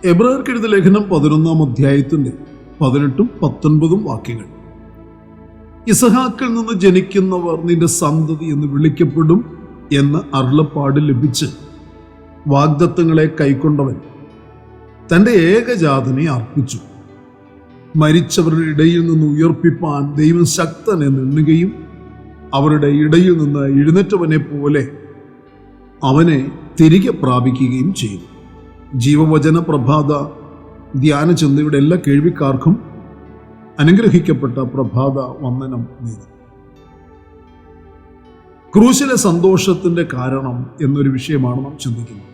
എബ്രായർക്ക് എഴുതിയ ലേഖനം 11-ാം അധ്യായത്തിന്റെ 18-ഉം 19-ഉം വാക്യങ്ങൾ. ഇസഹാക്കിൽ നിന്ന് ജനിക്കുന്നവർ നിന്റെ സന്തതി എന്ന് വിളിക്കപ്പെടും എന്ന അരുളപ്പാട് ലഭിച്ച് വാഗ്ദത്തങ്ങളെ കൈക്കൊണ്ടവൻ തൻ്റെ ഏകജാതനെ അർപ്പിച്ചു. മരിച്ചവരുടെ ഇടയിൽ നിന്ന് ഉയർപ്പിപ്പാൻ ദൈവം ശക്തനെ നിന്നുകയും അവരുടെ ഇടയിൽ നിന്ന് എഴുന്നേറ്റവനെ പോലെ അവനെ തിരികെ പ്രാപിക്കുകയും ചെയ്തു. ജീവവചന പ്രഭാത ധ്യാന ചിന്തയുടെ എല്ലാ കേൾവിക്കാർക്കും അനുഗ്രഹിക്കപ്പെട്ട പ്രഭാത വന്ദനം നേരുന്നു. ക്രൂശിലെ സന്തോഷത്തിന്റെ കാരണം എന്നൊരു വിഷയമാണ് നാം ചിന്തിക്കുന്നത്.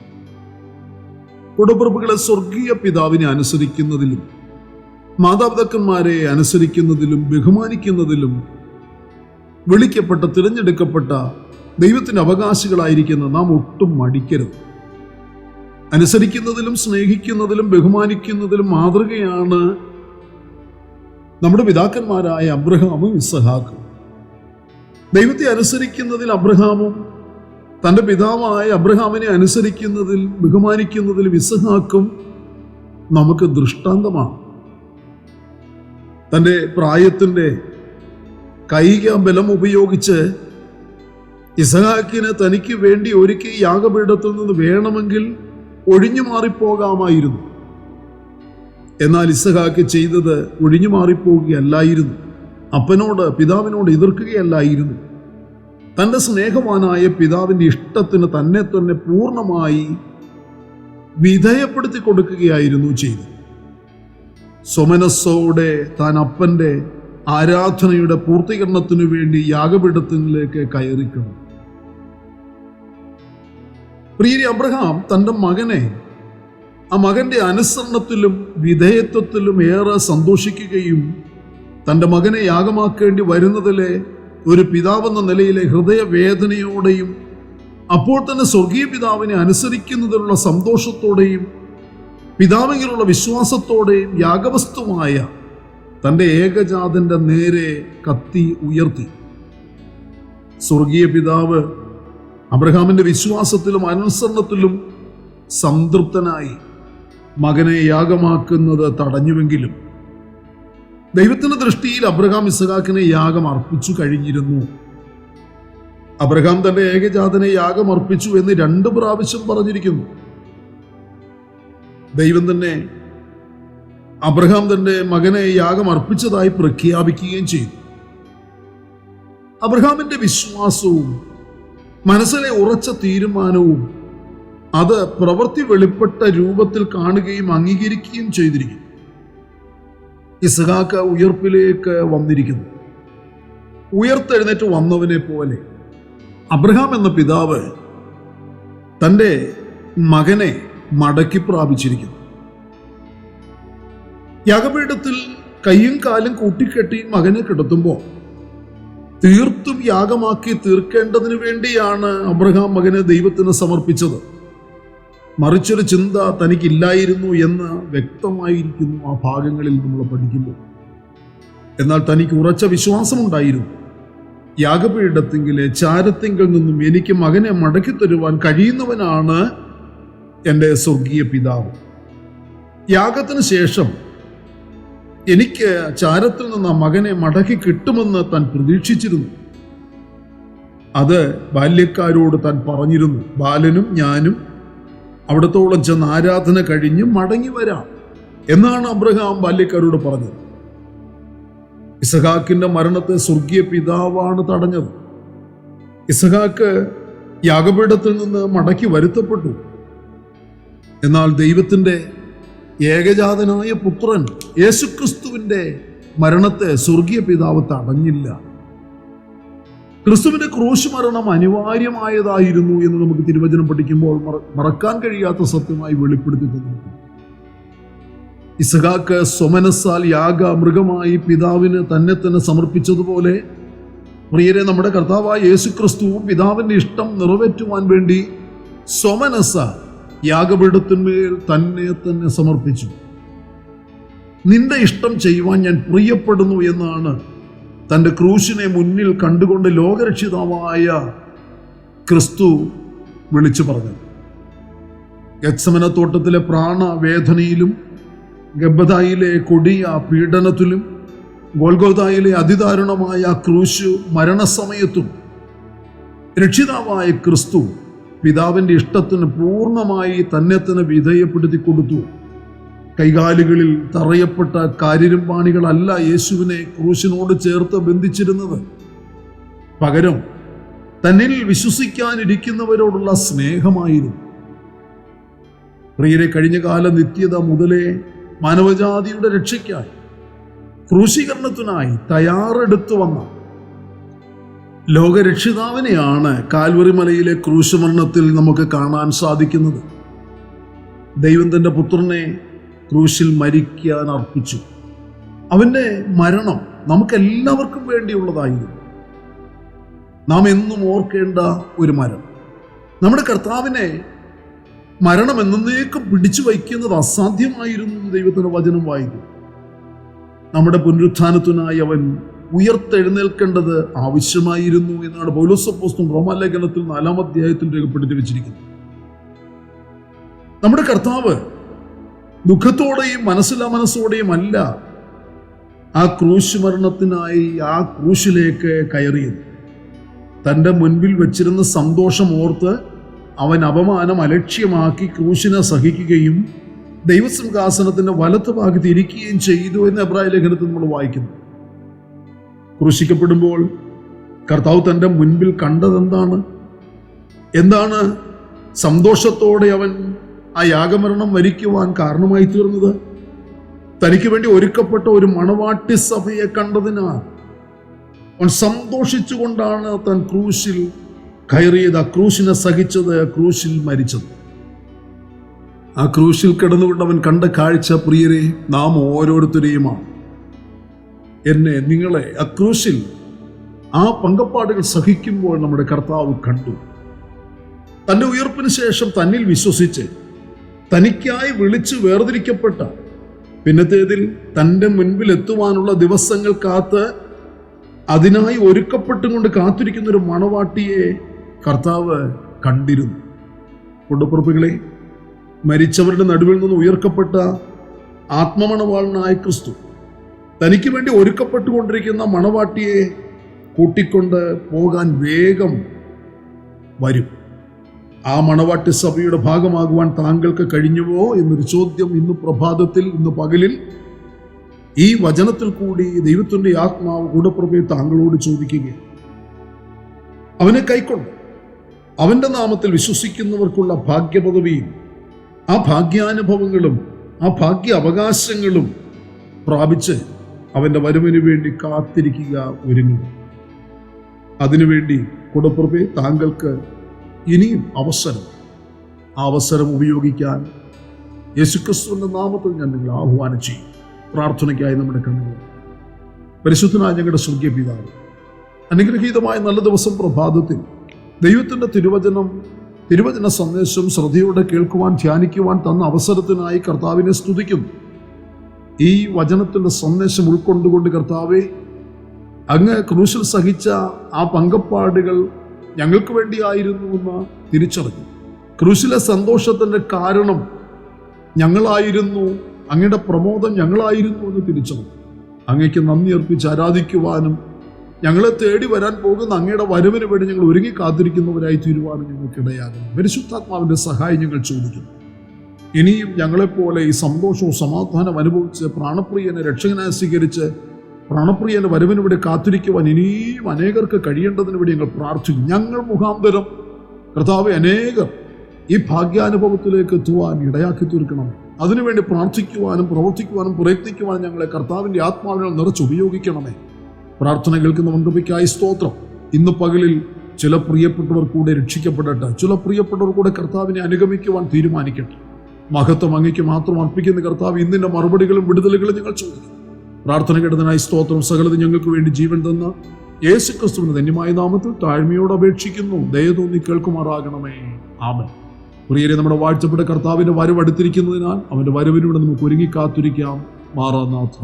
ഉടപ്പിറപ്പുകളെ സ്വർഗീയ പിതാവിനെ അനുസരിക്കുന്നതിലും മാതാപിതാക്കന്മാരെ അനുസരിക്കുന്നതിലും ബഹുമാനിക്കുന്നതിലും വിളിക്കപ്പെട്ട തിരഞ്ഞെടുക്കപ്പെട്ട ദൈവത്തിന്റെ അവകാശികളായിരിക്കുന്ന നാം ഒട്ടും മടിക്കരുത്. അനുസരിക്കുന്നതിലും സ്നേഹിക്കുന്നതിലും ബഹുമാനിക്കുന്നതിലും മാതൃകയാണ് നമ്മുടെ പിതാക്കന്മാരായ അബ്രഹാമും ഇസഹാക്കും. ദൈവത്തെ അനുസരിക്കുന്നതിൽ അബ്രഹാമും തൻ്റെ പിതാവായ അബ്രഹാമിനെ അനുസരിക്കുന്നതിൽ ബഹുമാനിക്കുന്നതിലും ഇസഹാക്കും നമുക്ക് ദൃഷ്ടാന്തമാണ്. തൻ്റെ പ്രായത്തിൻ്റെ കായിക ബലം ഉപയോഗിച്ച് ഇസഹാക്കിന് തനിക്ക് വേണ്ടി ഒരുക്കി യാഗപീഠത്തിൽ നിന്ന് വേണമെങ്കിൽ ഒഴിഞ്ഞു മാറിപ്പോകാമായിരുന്നു. എന്നാൽ ഇസഹാക്ക് ചെയ്തത് ഒഴിഞ്ഞു മാറിപ്പോവുകയല്ലായിരുന്നു, അപ്പനോട് പിതാവിനോട് എതിർക്കുകയല്ലായിരുന്നു. തൻ്റെ സ്നേഹവാനായ പിതാവിൻ്റെ ഇഷ്ടത്തിന് തന്നെ തന്നെ പൂർണ്ണമായി വിധേയപ്പെടുത്തി കൊടുക്കുകയായിരുന്നു ചെയ്തത്. സ്വമനസ്സോടെ താൻ അപ്പൻ്റെ ആരാധനയുടെ പൂർത്തീകരണത്തിനു വേണ്ടി യാഗപീഠത്തിലേക്ക് കയറിക്കണം. പ്രിയരെ, അബ്രഹാം തൻ്റെ മകനെ ആ മകന്റെ അനുസരണത്തിലും വിധേയത്വത്തിലും ഏറെ സന്തോഷിക്കുകയും തൻ്റെ മകനെ യാഗമാക്കേണ്ടി വരുന്നതിലെ ഒരു പിതാവെന്ന നിലയിലെ ഹൃദയവേദനയോടെയും അപ്പോൾ തന്നെ സ്വർഗീയ പിതാവിനെ അനുസരിക്കുന്നതിലുള്ള സന്തോഷത്തോടെയും പിതാവിലുള്ള വിശ്വാസത്തോടെയും യാഗവസ്തുവായ തൻ്റെ ഏകജാതന്റെ നേരെ കത്തി ഉയർത്തി. സ്വർഗീയ പിതാവ് അബ്രഹാമിന്റെ വിശ്വാസത്തിലും അനുസരണത്തിലും സംതൃപ്തനായി മകനെ യാഗമാക്കുന്നത് തടഞ്ഞുവെങ്കിലും ദൈവത്തിന്റെ ദൃഷ്ടിയിൽ അബ്രഹാം ഇസഹാക്കിനെ യാഗം അർപ്പിച്ചു കഴിഞ്ഞിരുന്നു. അബ്രഹാം തന്റെ ഏകജാതനെ യാഗം അർപ്പിച്ചു എന്ന് 2 പ്രാവശ്യം പറഞ്ഞിരിക്കുന്നു. ദൈവം തന്നെ അബ്രഹാം തന്റെ മകനെ യാഗം അർപ്പിച്ചതായി പ്രഖ്യാപിക്കുകയും ചെയ്തു. അബ്രഹാമിന്റെ വിശ്വാസവും മനസ്സിലെ ഉറച്ച തീരുമാനവും അത് പ്രവൃത്തി വെളിപ്പെട്ട രൂപത്തിൽ കാണുകയും അംഗീകരിക്കുകയും ചെയ്തിരിക്കുന്നു. ഇസ്ഹാക്ക് ഉയർപ്പിലേക്ക് വന്നിരിക്കുന്നു. ഉയർത്തെഴുന്നേറ്റ് വന്നവനെ പോലെ അബ്രഹാം എന്ന പിതാവ് തൻ്റെ മകനെ മടക്കി പ്രാപിച്ചിരിക്കുന്നു. യാഗപീഠത്തിൽ കയ്യും കാലും കൂട്ടിക്കെട്ടി മകനെ കിടത്തുമ്പോൾ തീർത്തും യാഗമാക്കി തീർക്കേണ്ടതിന് വേണ്ടിയാണ് അബ്രഹാം മകനെ ദൈവത്തിന് സമർപ്പിച്ചത്. മറിച്ചൊരു ചിന്ത തനിക്കില്ലായിരുന്നു എന്ന് വ്യക്തമായിരിക്കുന്നു ആ ഭാഗങ്ങളിൽ നമ്മൾ പഠിക്കുമ്പോൾ. എന്നാൽ തനിക്ക് ഉറച്ച വിശ്വാസമുണ്ടായിരുന്നു. യാഗപീഠത്തിങ്കിലെ ചാരത്തിങ്കിൽ നിന്നും എനിക്ക് മകനെ മടക്കി തരുവാൻ കഴിയുന്നവനാണ് എൻ്റെ സ്വർഗീയ പിതാവ്. യാഗത്തിന് ശേഷം എനിക്ക് ചാരത്തിൽ നിന്ന് ആ മകനെ മടക്കി കിട്ടുമെന്ന് താൻ പ്രതീക്ഷിച്ചിരുന്നു. അത് ബാല്യക്കാരോട് താൻ പറഞ്ഞിരുന്നു, ബാലനും ഞാനും അവിടത്തോളം ചെന്ന് ആരാധന കഴിഞ്ഞ് മടങ്ങി വരാം എന്നാണ് അബ്രഹാം ബാല്യക്കാരോട് പറഞ്ഞത്. ഇസഹാക്കിന്റെ മരണത്തെ സ്വർഗീയ പിതാവാണ് തടഞ്ഞത്. ഇസഹാക്ക് യാഗപീഠത്തിൽ നിന്ന് മടക്കി വരുത്തപ്പെട്ടു. എന്നാൽ ദൈവത്തിന്റെ ഏകജാതനായ പുത്രൻ യേശുക്രിസ്തുവിന്റെ മരണത്തെ സ്വർഗീയ പിതാവ് തടഞ്ഞില്ല. ക്രിസ്തുവിന്റെ ക്രൂശ് മരണം അനിവാര്യമായതായിരുന്നു എന്ന് നമുക്ക് തിരുവചനം പഠിക്കുമ്പോൾ മറക്കാൻ കഴിയാത്ത സത്യമായി വെളിപ്പെടുത്തി തന്നിരിക്കുന്നു. ഇസ്ഹാക്ക് സ്വമനസ്സാൽ മൃഗമായി പിതാവിന് തന്നെ തന്നെ സമർപ്പിച്ചതുപോലെ പ്രിയരെ, നമ്മുടെ കർത്താവായ യേശുക്രിസ്തുവും പിതാവിന്റെ ഇഷ്ടം നിറവേറ്റുവാൻ വേണ്ടി സ്വമനസ്സാൽ യാഗപീഠത്തിന്മേൽ തന്നെ തന്നെ സമർപ്പിച്ചു. നിന്റെ ഇഷ്ടം ചെയ്യുവാൻ ഞാൻ പ്രിയപ്പെടുന്നു എന്നാണ് തൻ്റെ ക്രൂശിനെ മുന്നിൽ കണ്ടുകൊണ്ട് ലോകരക്ഷിതാവായ ക്രിസ്തു വിളിച്ചു പറഞ്ഞത്. ഗത്സമനത്തോട്ടത്തിലെ പ്രാണവേദനയിലും, ഗബ്ബതായിലെ കൊടിയ പീഡനത്തിലും, ഗോൽഗോഥായിലെ അതിദാരുണമായ ക്രൂശ് മരണസമയത്തും രക്ഷിതാവായ ക്രിസ്തു പിതാവിൻ്റെ ഇഷ്ടത്തിന് പൂർണ്ണമായി തന്നെ വിധേയപ്പെടുത്തി കൊടുത്തു. കൈകാലുകളിൽ തറയപ്പെട്ട കാരിരുമ്പാണികളല്ല യേശുവിനെ ക്രൂശിനോട് ചേർത്ത് ബന്ധിച്ചിരുന്നത്. പകരം തന്നിൽ വിശ്വസിക്കാനിരിക്കുന്നവരോടുള്ള സ്നേഹമായിരുന്നു. പ്രിയരെ, കഴിഞ്ഞ കാല നിത്യത മുതലേ മാനവജാതിയുടെ രക്ഷയ്ക്കായി, ക്രൂശീകരണത്തിനായി തയ്യാറെടുത്തു വന്ന ലോകരക്ഷിതാവിനെയാണ് കാൽവറി മലയിലെ ക്രൂശുമരണത്തിൽ നമുക്ക് കാണാൻ സാധിക്കുന്നത്. ദൈവം തൻ്റെ പുത്രനെ ക്രൂശിൽ മരിക്കാൻ അർപ്പിച്ചു. അവൻ്റെ മരണം നമുക്കെല്ലാവർക്കും വേണ്ടിയുള്ളതായിരുന്നു. നാം എന്നും ഓർക്കേണ്ട ഒരു മരണം. നമ്മുടെ കർത്താവിനെ മരണം എന്നേക്കും പിടിച്ചു വയ്ക്കുന്നത് അസാധ്യമായിരുന്നു. ദൈവത്തിൻ്റെ വചനം വായിക്കും. നമ്മുടെ പുനരുത്ഥാനത്തിനായി അവൻ ഉയർത്തെഴുന്നേൽക്കേണ്ടത് ആവശ്യമായിരുന്നു എന്നാണ് പൗലോസ് അപ്പോസ്തലൻ റോമാലേഖനത്തിൽ 4-ാം അധ്യായത്തിൽ രേഖപ്പെടുത്തി വെച്ചിരിക്കുന്നത്. നമ്മുടെ കർത്താവ് ദുഃഖത്തോടെയും മനസ്സില്ലാ അല്ല ആ ക്രൂശ് മരണത്തിനായി ആ ക്രൂശിലേക്ക് കയറിയത്. തൻ്റെ മുൻപിൽ വെച്ചിരുന്ന സന്തോഷം ഓർത്ത് അവൻ അപമാനം അലക്ഷ്യമാക്കി ക്രൂശിനെ സഹിക്കുകയും ദൈവസിംഹാസനത്തിന്റെ വലത്ത് ഭാഗത്ത് ഇരിക്കുകയും ചെയ്തു എന്ന് എബ്രായ ലേഖനത്തിൽ നമ്മൾ വായിക്കുന്നു. ക്രൂശിക്കപ്പെടുമ്പോൾ കർത്താവ് തൻ്റെ മുൻപിൽ കണ്ടതെന്താണ്? എന്താണ് സന്തോഷത്തോടെ അവൻ ആ യാഗമരണം മരിക്കുവാൻ കാരണമായി തീർന്നത്? തനിക്ക് വേണ്ടി ഒരുക്കപ്പെട്ട ഒരു മണവാട്ടി സഭയെ കണ്ടതിനാൽ അവൻ സന്തോഷിച്ചുകൊണ്ടാണ് താൻ ക്രൂശിൽ കയറിയത്, ആ ക്രൂശിനെ സഹിച്ചത്, ക്രൂശിൽ മരിച്ചത്. ആ ക്രൂശിൽ കിടന്നുകൊണ്ട് അവൻ കണ്ട കാഴ്ച, പ്രിയരെ, നാം ഓരോരുത്തരെയുമാണ്. എന്നെ, നിങ്ങളെ ആ ക്രൂശിൽ ആ പങ്കപ്പാടുകൾ സഹിക്കുമ്പോൾ നമ്മുടെ കർത്താവ് കണ്ടു. തൻ്റെ ഉയർപ്പിന് ശേഷം തന്നിൽ വിശ്വസിച്ച് തനിക്കായി വിളിച്ച് വേർതിരിക്കപ്പെട്ട, പിന്നത്തേതിൽ തൻ്റെ മുൻപിൽ എത്തുവാനുള്ള ദിവസങ്ങൾ കാത്ത് അതിനായി ഒരുക്കപ്പെട്ടുകൊണ്ട് കാത്തിരിക്കുന്ന ഒരു മണവാട്ടിയെ കർത്താവ് കണ്ടിരുന്നു. കൂടപ്പിറപ്പുകളെ, മരിച്ചവരുടെ നടുവിൽ നിന്ന് ഉയർക്കപ്പെട്ട ആത്മമണവാളനായ ക്രിസ്തു തനിക്ക് വേണ്ടി ഒരുക്കപ്പെട്ടുകൊണ്ടിരിക്കുന്ന മണവാട്ടിയെ കൂട്ടിക്കൊണ്ട് പോകാൻ വേഗം വരും. ആ മണവാട്ടി സഭയുടെ ഭാഗമാകുവാൻ താങ്കൾക്ക് കഴിഞ്ഞുവോ എന്നൊരു ചോദ്യം ഇന്ന് പ്രഭാതത്തിൽ, ഇന്ന് പകലിൽ ഈ വചനത്തിൽ കൂടി ദൈവത്തിൻ്റെ ആത്മാവ് കൂടപ്പിറപ്പെ താങ്കളോട് ചോദിക്കുകയാണ്. അവനെ കൈക്കൊണ്ട് അവൻ്റെ നാമത്തിൽ വിശ്വസിക്കുന്നവർക്കുള്ള ഭാഗ്യപദവിയും ആ ഭാഗ്യാനുഭവങ്ങളും ആ ഭാഗ്യ അവകാശങ്ങളും പ്രാപിച്ച് അവൻ്റെ വരവിന് വേണ്ടി കാത്തിരിക്കുക, ഒരുങ്ങുക. അതിനുവേണ്ടി കൂടപ്പിറപ്പെ താങ്കൾക്ക് ഇനിയും അവസരം, ആ അവസരം ഉപയോഗിക്കാൻ യേശുക്രിസ്തുവിൻ്റെ നാമത്തിൽ ഞാൻ നിങ്ങളെ ആഹ്വാനം ചെയ്യും. പ്രാർത്ഥനയ്ക്കായി നമ്മുടെ കണ്ണുകൾ. പരിശുദ്ധനായ ഞങ്ങളുടെ സ്വർഗീയ പിതാവേ, അനുഗ്രഹീതമായ നല്ല ദിവസം പ്രഭാതത്തിൽ ദൈവത്തിൻ്റെ തിരുവചന സന്ദേശം ശ്രദ്ധയോടെ കേൾക്കുവാൻ, ധ്യാനിക്കുവാൻ തന്ന അവസരത്തിനായി കർത്താവിനെ സ്തുതിക്കുന്നു. ഈ വചനത്തിൻ്റെ സന്ദേശം ഉൾക്കൊണ്ടുകൊണ്ട് കർത്താവെ, അങ്ങ് ക്രൂശിൽ സഹിച്ച ആ പങ്കപ്പാടുകൾ ഞങ്ങൾക്ക് വേണ്ടിയായിരുന്നു എന്ന് തിരിച്ചറിഞ്ഞു. ക്രൂശിലെ സന്തോഷത്തിൻ്റെ കാരണം ഞങ്ങളായിരുന്നു, അങ്ങയുടെ പ്രമോദം ഞങ്ങളായിരുന്നു എന്ന് തിരിച്ചറിഞ്ഞു. അങ്ങയ്ക്ക് നന്ദി അർപ്പിച്ച് ആരാധിക്കുവാനും ഞങ്ങളെ തേടി വരാൻ പോകുന്ന അങ്ങയുടെ വരവിന് വേണ്ടി ഞങ്ങൾ ഒരുങ്ങി കാത്തിരിക്കുന്നവരായി തീരുവാനും ഞങ്ങൾക്കിടയാകണം. പരിശുദ്ധാത്മാവിൻ്റെ സഹായം ഞങ്ങൾ ചോദിക്കുന്നു. ഇനിയും ഞങ്ങളെപ്പോലെ ഈ സന്തോഷവും സമാധാനം അനുഭവിച്ച് പ്രാണപ്രിയനെ രക്ഷകനായി സ്വീകരിച്ച് പ്രാണപ്രിയന്റെ വരവിന് വേണ്ടി കാത്തിരിക്കുവാൻ ഇനിയും അനേകർക്ക് കഴിയേണ്ടതിന് വേണ്ടി ഞങ്ങൾ പ്രാർത്ഥിക്കും. ഞങ്ങൾ മുഖാന്തരം കർത്താവെ അനേകർ ഈ ഭാഗ്യാനുഭവത്തിലേക്ക് എത്തുവാൻ ഇടയാക്കി തീർക്കണം. അതിനുവേണ്ടി പ്രാർത്ഥിക്കുവാനും പ്രവർത്തിക്കുവാനും പ്രയത്നിക്കുവാനും ഞങ്ങളെ കർത്താവിൻ്റെ ആത്മാവിനെ നിറച്ചുപയോഗിക്കണമേ. പ്രാർത്ഥന കേൾക്കുന്ന മന്ത്രിക്കായി സ്തോത്രം. ഇന്ന് പകലിൽ ചില പ്രിയപ്പെട്ടവർ കൂടെ രക്ഷിക്കപ്പെടട്ടെ. ചില പ്രിയപ്പെട്ടവർ കൂടെ കർത്താവിനെ അനുഗമിക്കുവാൻ തീരുമാനിക്കട്ടെ. മഹത്വം അങ്ങയ്ക്ക് മാത്രം അർപ്പിക്കുന്ന കർത്താവ്, ഇന്നിൻ്റെ മറുപടികളും വിടുതലുകളും ഞങ്ങൾ ചോദിക്കും. പ്രാർത്ഥന കേട്ടതിനായി സ്തോത്രം. സകലത് ഞങ്ങൾക്ക് വേണ്ടി ജീവൻ തന്ന യേശുക്രിസ്തുവിന്റെ ധന്യമായ നാമത്തിൽ താഴ്മയോട് അപേക്ഷിക്കുന്നു. ദയ തോന്നി കേൾക്കുമാറാകണമേ. ആമേൻ. പ്രിയരെ, നമ്മുടെ വാഴ്ചപ്പെട്ട കർത്താവിന്റെ വരവ് അടുത്തിരിക്കുന്നതിനാൽ അവന്റെ വരവിലൂടെ നമുക്ക് ഒരുങ്ങി കാത്തിരിക്കാം. മാറാനാഥ.